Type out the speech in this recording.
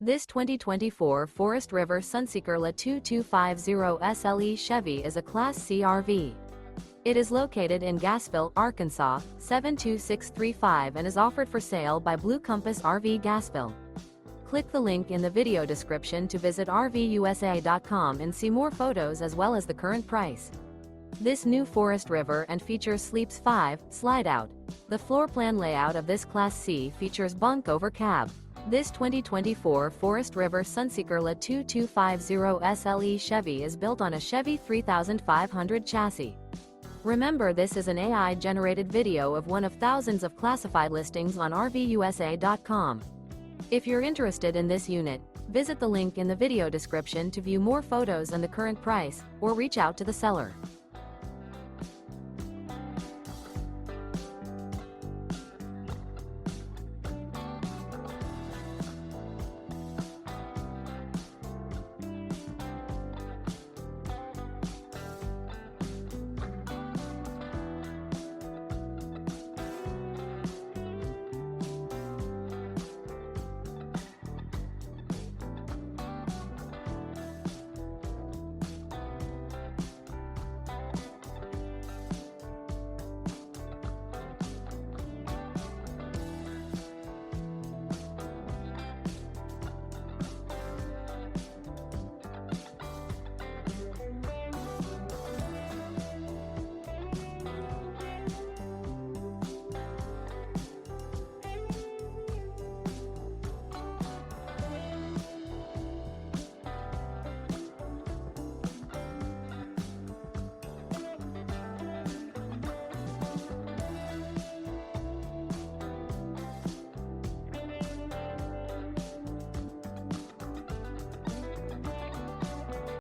This 2024 Forest River Sunseeker LA 2250 SLE Chevy is a Class C RV. It is located in Gassville, Arkansas, 72635 and is offered for sale by Blue Compass RV Gassville. Click the link in the video description to visit RVUSA.com and see more photos as well as the current price. This new Forest River and features Sleeps 5, Slideout. The floor plan layout of this Class C features Bunk Over Cab. This 2024 Forest River Sunseeker LA 2250 SLE Chevy is built on a Chevy 3500 chassis. Remember, this is an AI-generated video of one of thousands of classified listings on RVUSA.com. If you're interested in this unit, visit the link in the video description to view more photos and the current price, or reach out to the seller.